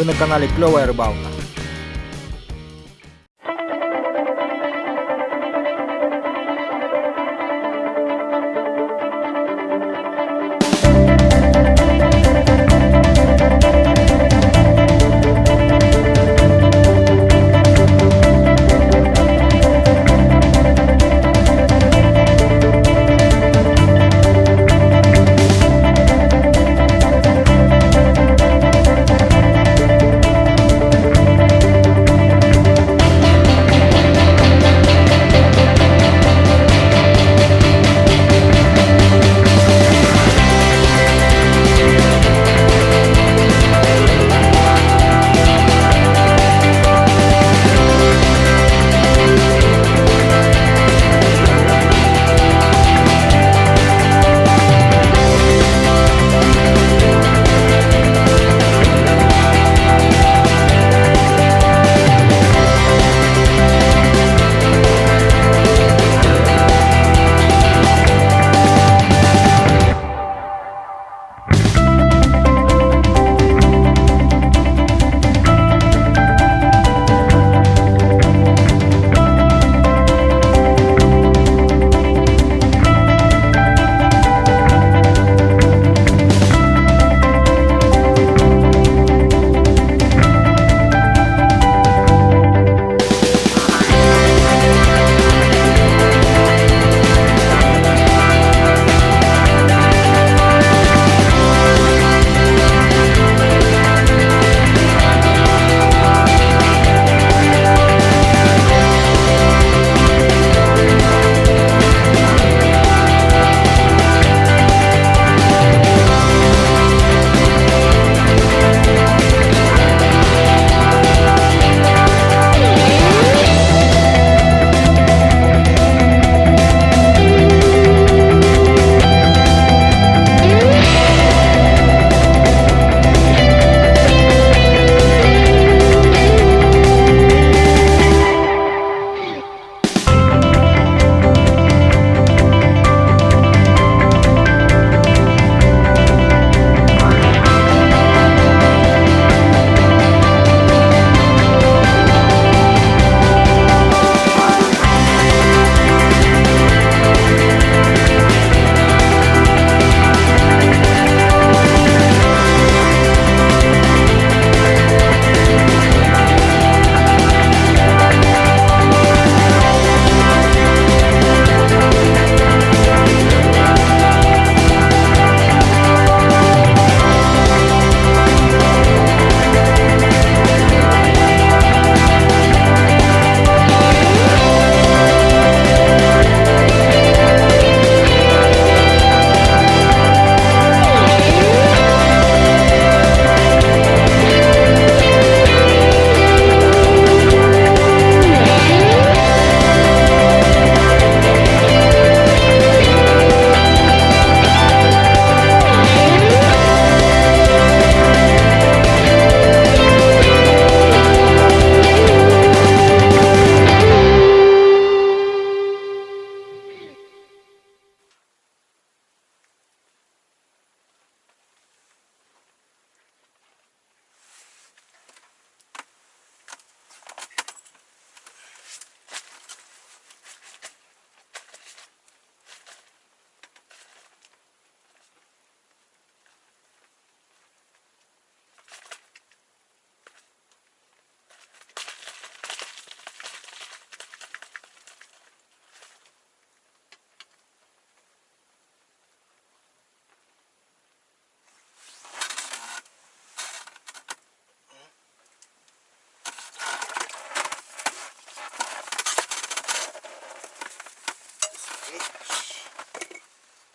Вы на канале Клевая Рыбалка.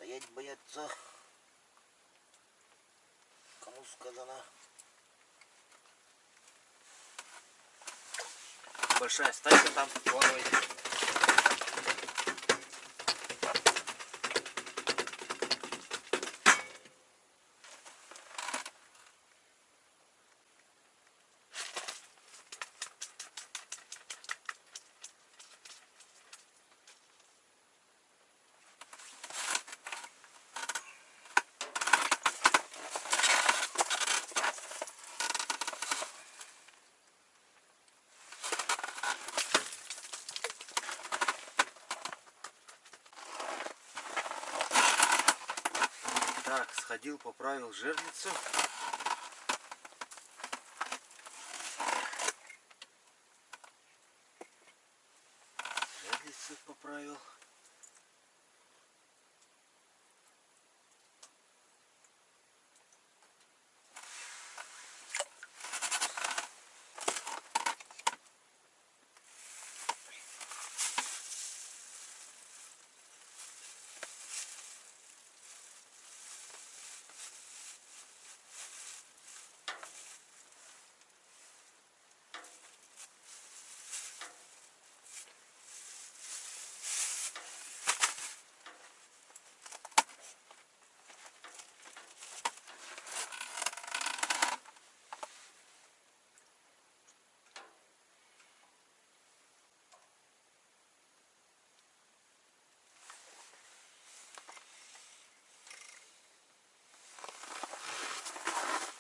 Стоять бояться. Кому сказано? Большая стайка там плавает. сходил, поправил жерлицу. Жерлицу поправил.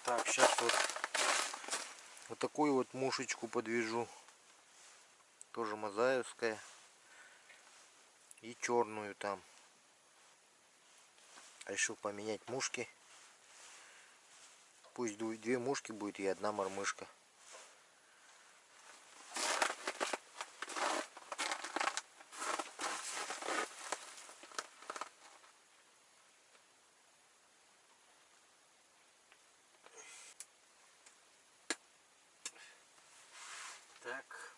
Так, сейчас вот такую вот мушечку подвяжу. Тоже мозаевская. И черную там. Решил поменять мушки. Пусть две мушки будет и одна мормышка. Так.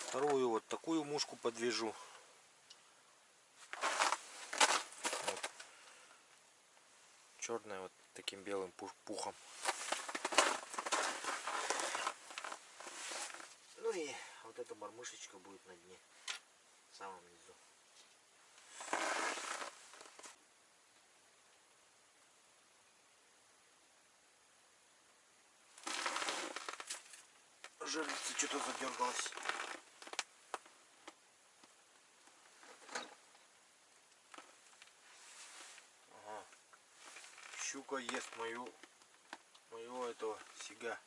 Вторую вот такую мушку подвяжу. Вот. Черная вот таким белым пухом. Ну и вот эта мормышечка будет на дне, в самом низу. Жерлица что-то задергалась. Ага. Щука ест моего этого сишка.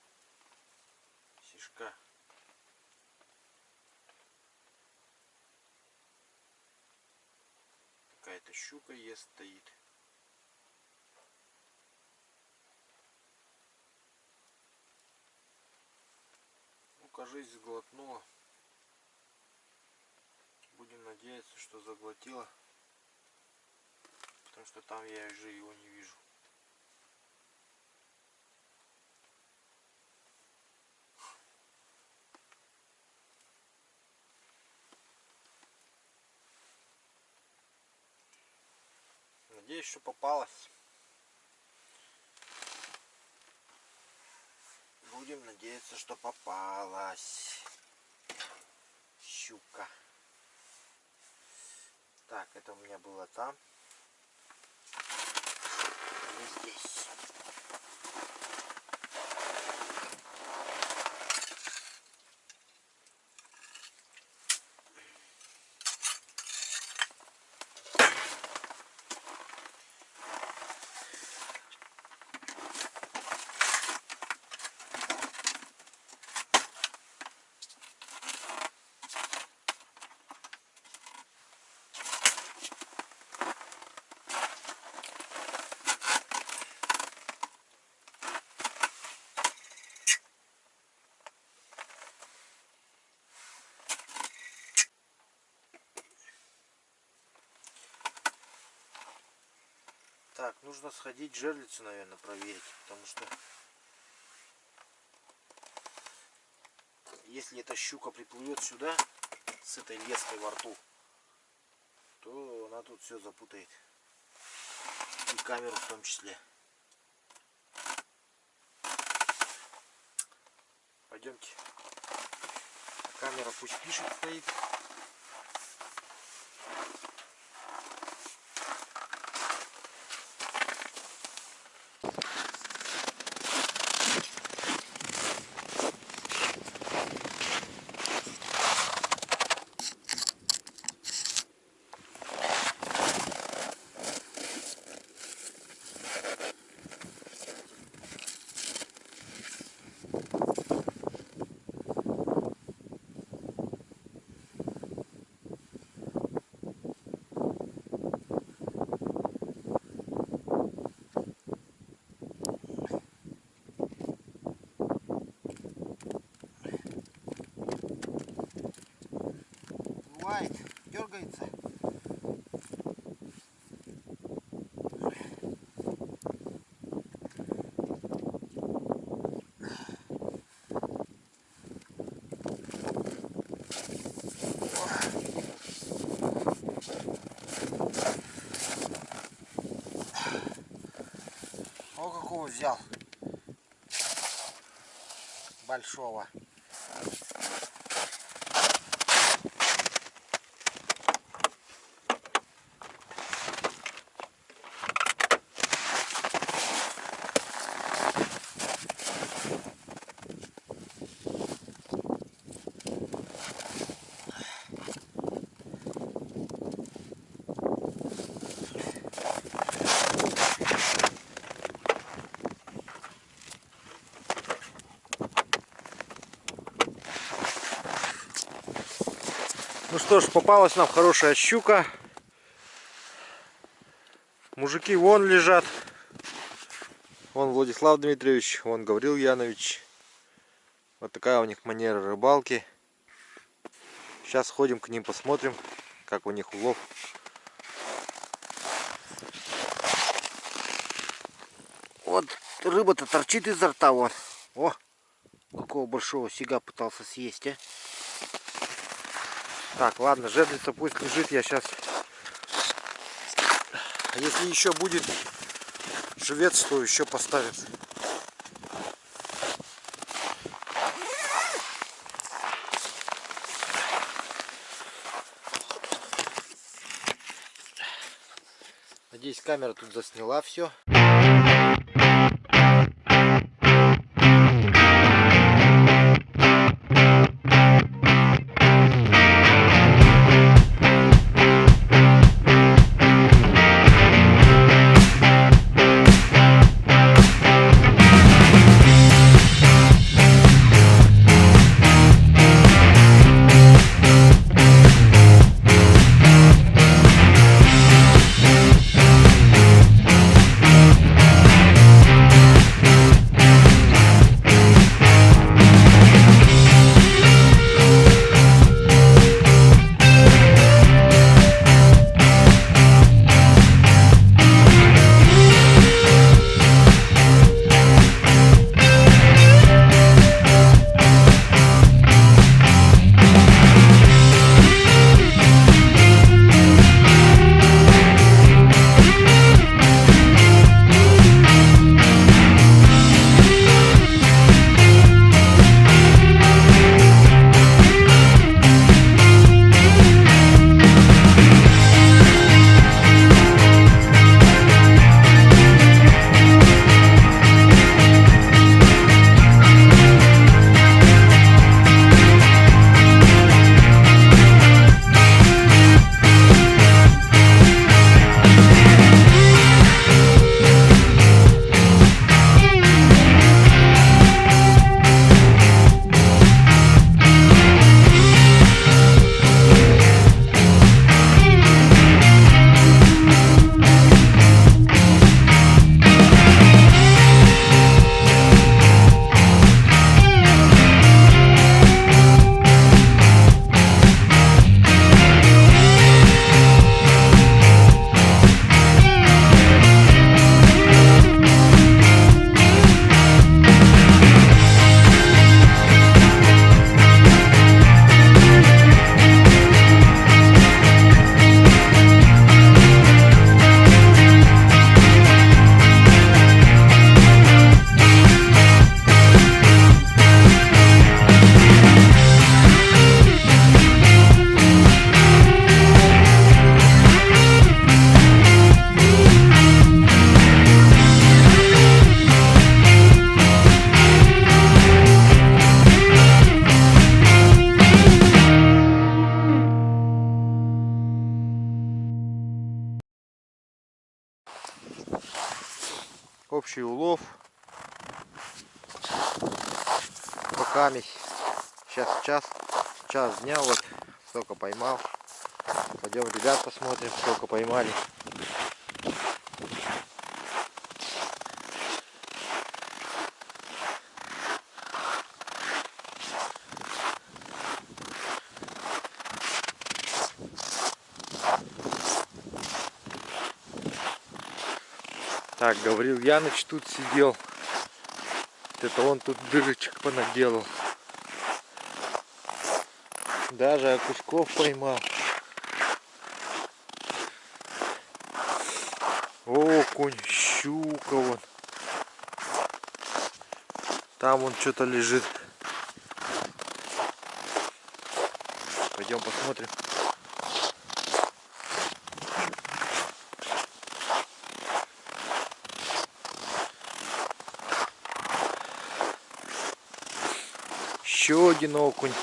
Какая-то щука ест, стоит. Ну, кажись, сглотнула. Будем надеяться, что заглотила. Потому что там я уже его не вижу. Надеюсь, что попалась. Будем надеяться, что попалась щука. Так, это у меня было там. И здесь. Так, нужно сходить жерлицу, наверное, проверить, потому что если эта щука приплывет сюда с этой леской во рту, то она тут все запутает. И камеру в том числе. Пойдемте. Камера пусть пишет, стоит. такого взял. Большого. Ну что ж, попалась нам хорошая щука. Мужики вон лежат. Вон Владислав Дмитриевич, вон Гаврил Янович. Вот такая у них манера рыбалки. Сейчас сходим к ним, посмотрим, как у них улов. Вот рыба-то торчит изо рта, вот. О, какого большого сига пытался съесть, а. Так, ладно, жерлица пусть лежит, я сейчас... А если еще будет живец, то еще поставим. Надеюсь, камера тут засняла все. Общий улов пока сейчас час дня, вот столько поймал. Пойдем, ребят, посмотрим, сколько поймали. Так, Гаврил Яныч тут сидел. Это он тут дырочек понаделал. Даже окушков поймал. Окунь, щука вон. Там вон что-то лежит. Пойдем посмотрим. Еще один окунь.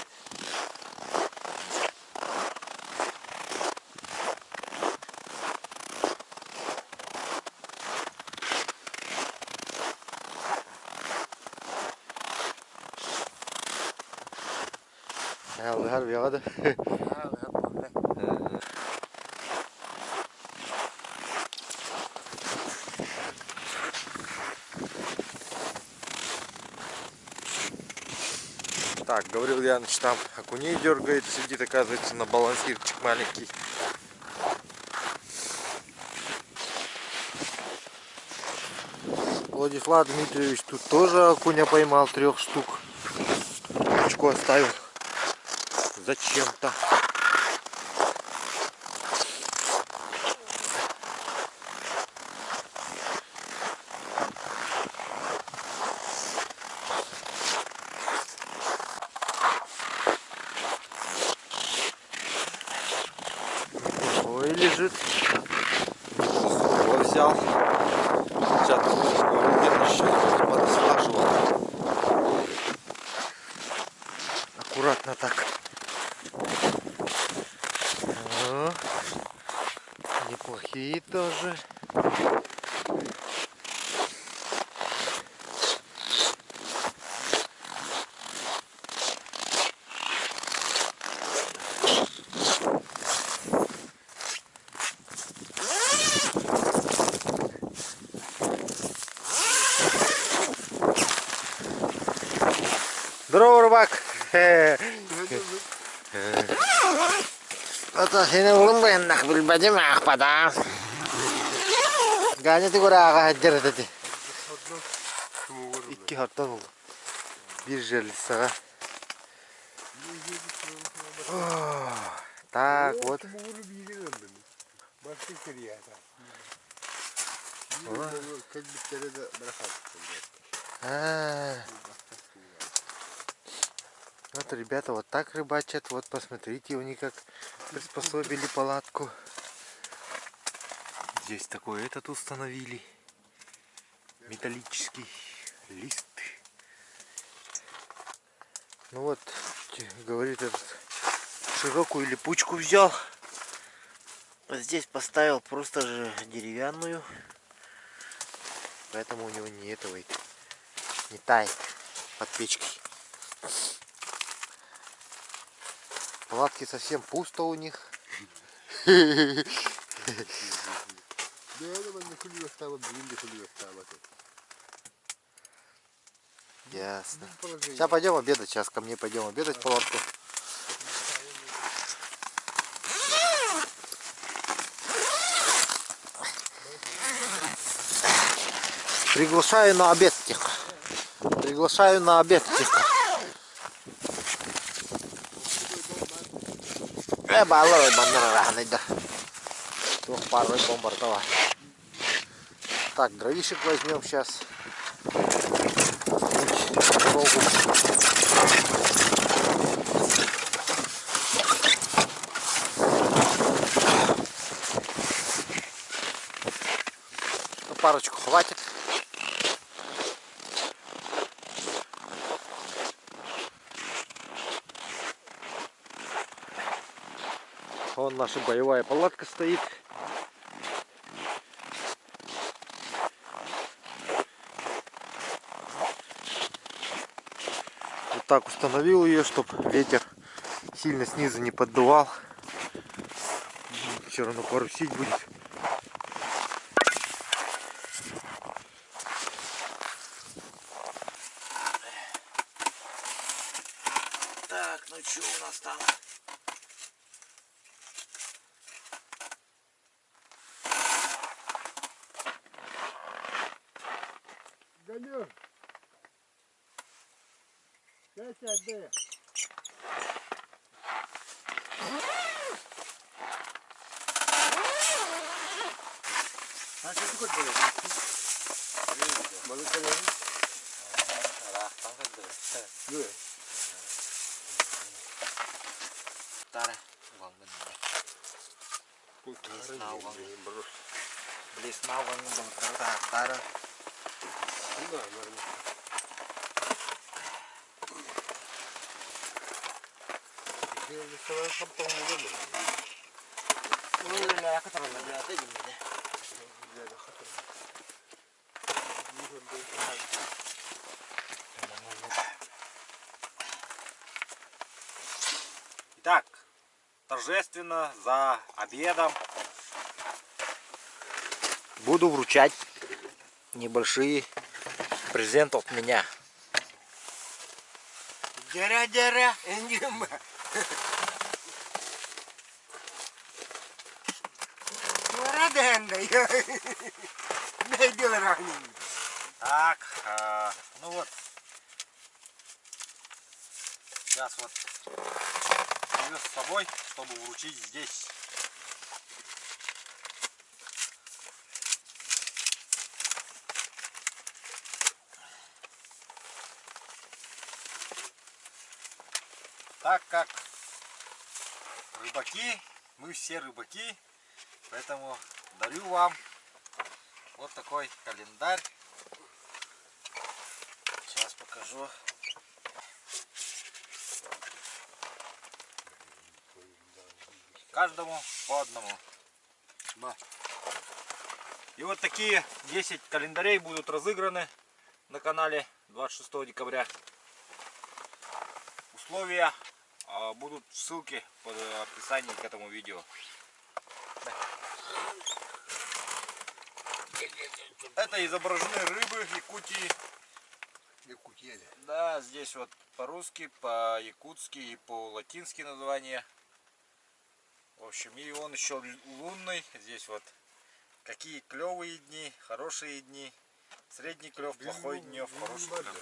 Так, говорил я, значит, там окуней дергает, сидит, оказывается, на балансирчик маленький. Владислав Дмитриевич тут тоже окуня поймал, 3 штук. Ручку оставил зачем-то. Ой, лежит. Неплохого взял. Сейчас подослаживал. Аккуратно так. О, неплохие тоже. Здорово, рыбак! Seni oğlum bu yannak bilmecim akpada. Ganyeti kurağa hacer dedi. 2 harttan oldu. Bir jelly sana. Так, вот. Вот ребята вот так рыбачат. Вот посмотрите, они как приспособили палатку. Здесь такой этот установили. Металлический лист. Ну вот, говорит, этот широкую липучку взял. Вот здесь поставил просто же деревянную. Поэтому у него не этого, не тает под печкой. В палатке совсем пусто у них. Ясно. Сейчас пойдем обедать. Сейчас ко мне пойдем обедать в палатку. Приглашаю на обед тихо. Приглашаю на обед тихо. Баллой бандера найда. Двухпарный бомбар давай. Так, дровишек возьмем сейчас. Парочку хватит. Вон наша боевая палатка стоит. Вот так установил ее, чтобы ветер сильно снизу не поддувал. Все равно парусить будет. Так, ну что у нас там? Галю, сейчас отдай. А что такое было? Balık kalemi. Dur. Tara, uang bener. Kurtarın Sınavdan. beni, bro. Beli sınavdan bangkar tara. Bunlar var mı? Bir sefer kaptan olur mu? Ini lah aku terlalu berarti gini. Güzel hatır. Итак, торжественно за обедом буду вручать небольшие презенты от меня. Дера-дера, индима. Мараденда, я. Найдел раненый. Так, ну вот. Сейчас вот привез с собой, чтобы вручить здесь. Так как рыбаки, мы все рыбаки, поэтому дарю вам вот такой календарь. Сейчас покажу. Каждому по одному. И вот такие 10 календарей будут разыграны на канале 26 декабря. Условия будут в ссылке под описании к этому видео. Это изображены рыбы Якутии. Якутия. Да, здесь вот по-русски, по-якутски и по-латински название. В общем, и он еще лунный. Здесь вот какие клевые дни, хорошие дни, средний клев, плохой днев, хороший клев.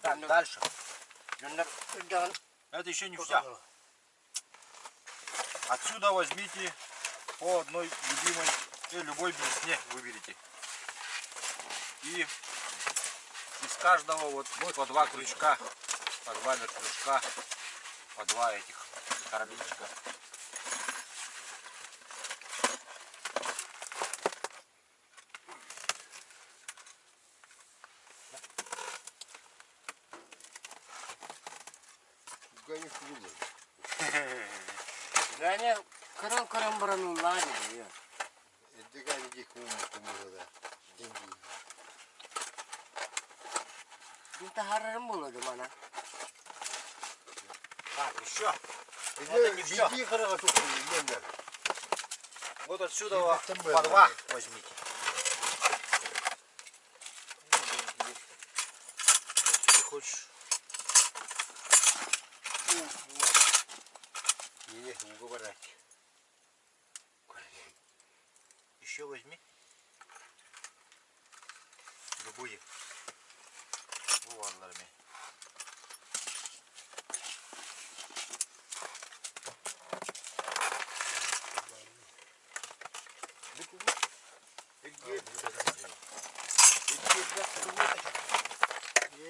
Так, дальше. Это еще не все. Отсюда возьмите по одной любимой, любой блесне выберите. И из каждого вот по два крючка, по два вертлюжка, по два этих карабинчика. Гани клубы. Ganya keren-keren berenang gitu ya. Это гани ди куму да. Деньги. Kita harus mulu di mana? Так, еще. Это не всё. Деньги хорошо тут не. Вот отсюда И по зачем два было? возьмите. Какие хочешь. Не уговорать. Еще возьми. Любые. Буанларами.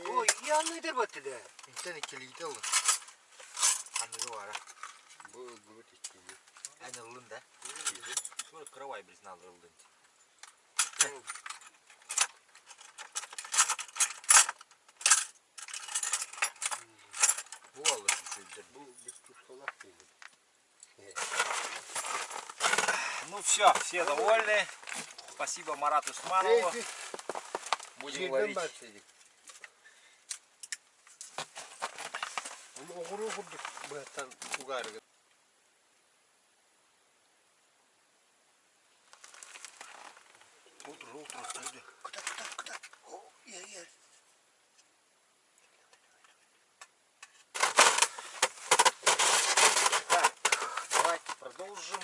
Oh iya nedir battı de. İnternet kilidi alın. Hangi var? Bu içkiyi. Aynı ılında. Şöyle kıravay birisini alır ılında. Bu alır bir şeydir. Bu bir tuşkalak değil. Ну все, все довольны. Спасибо Марату Усманову. Будем ловить. Onu okuru okurduk. Bu hatan ugarı. Утро, утро, встали. Kıta. Oh iya. Так, давайте продолжим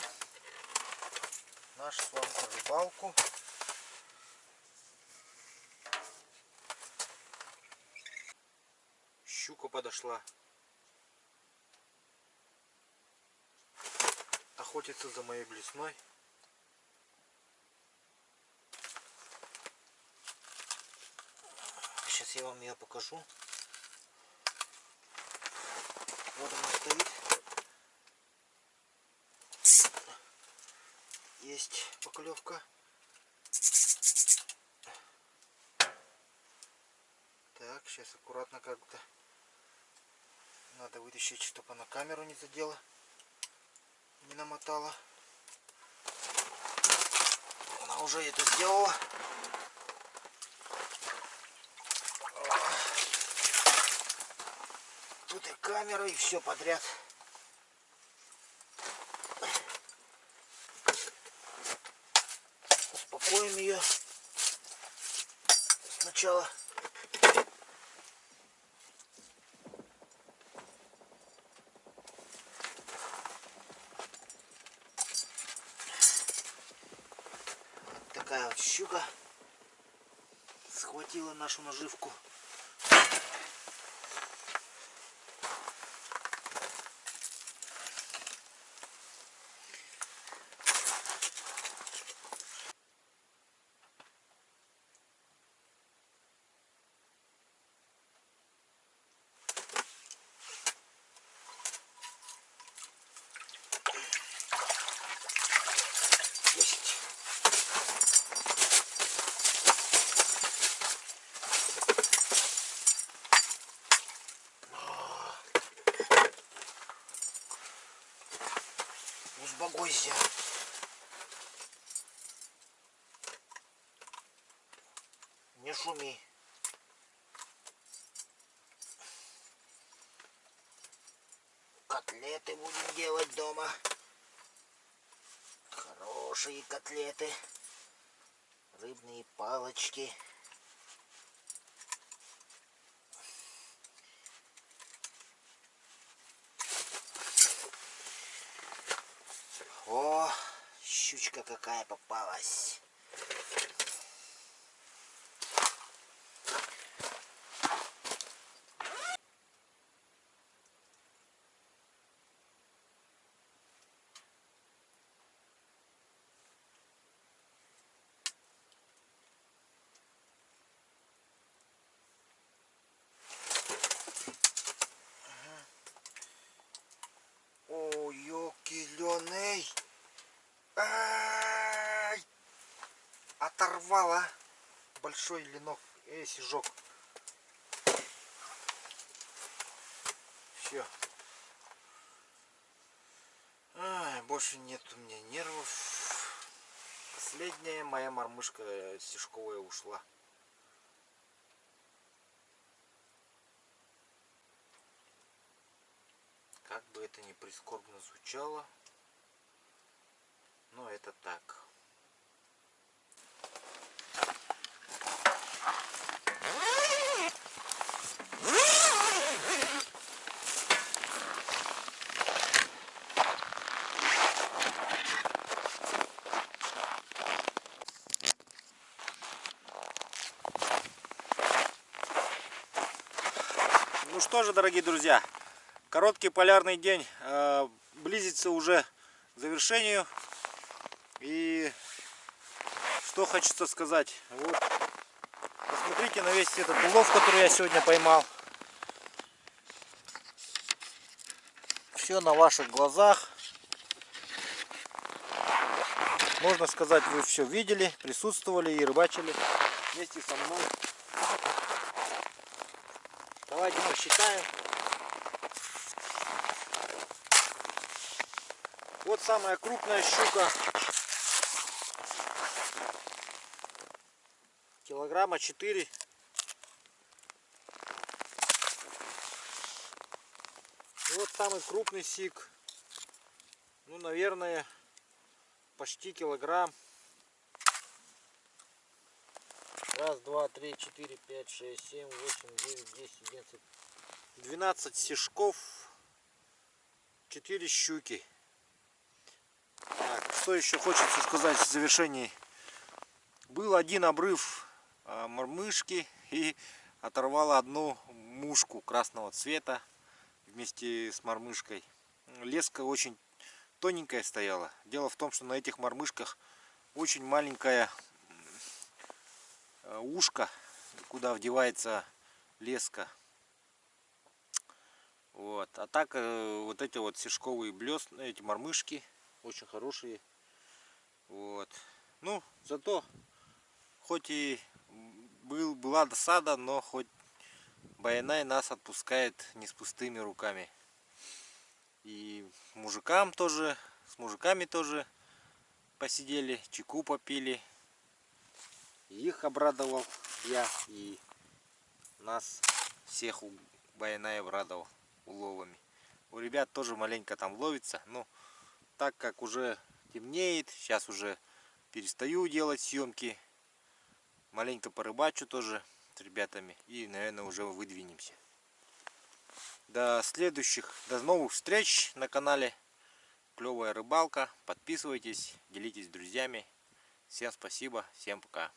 нашу с вами рыбалку. Щука подошла. Охотится за моей блесной. Сейчас я вам ее покажу. Вот она стоит. Есть поклевка. Так, сейчас аккуратно как-то надо вытащить, чтобы она камеру не задела, не намотала. Она уже это сделала. Тут и камера, и все подряд. Успокоим ее сначала. Вот такая вот щука схватила нашу наживку. Есть. Узбогойся. Не шуми. Котлеты будем делать дома. Хорошие котлеты. Рыбные палочки. О, щучка какая попалась. О, ёлки-леный. Ай! Оторвала большой ленок, сижок. Все. Ай, больше нет у меня нервов. Последняя моя мормышка сишковая ушла. Как бы это ни прискорбно звучало, но это так. Ну что же, дорогие друзья, короткий полярный день близится уже к завершению. И что хочется сказать. Вот, посмотрите на весь этот улов, который я сегодня поймал. Все на ваших глазах. Можно сказать, вы все видели, присутствовали и рыбачили вместе со мной. Давайте посчитаем. Вот самая крупная щука. Килограмма 4. Вот самый крупный сик. Ну, наверное, почти килограмм. Раз, два, три, 4, 5, 6, 7, 8, 9, 10, 11, 12 сишков, 4 щуки. Так, что еще хочется сказать в завершении. Был один обрыв мормышки и оторвала одну мушку красного цвета вместе с мормышкой. Леска очень тоненькая стояла. Дело в том, что на этих мормышках очень маленькая ушко, куда вдевается леска. Вот. А так вот эти вот сишковые блесны, эти мормышки очень хорошие. Вот. Ну, зато хоть и была досада, но хоть Баянай нас отпускает не с пустыми руками. И мужикам тоже, с мужиками тоже посидели, чайку попили. И их обрадовал я, и нас всех у Баяная обрадовал уловами. У ребят тоже маленько там ловится, но так как уже темнеет, сейчас уже перестаю делать съемки. Маленько порыбачу тоже с ребятами и, наверное, уже выдвинемся. До новых встреч на канале Клевая рыбалка. Подписывайтесь, делитесь с друзьями. Всем спасибо, всем пока.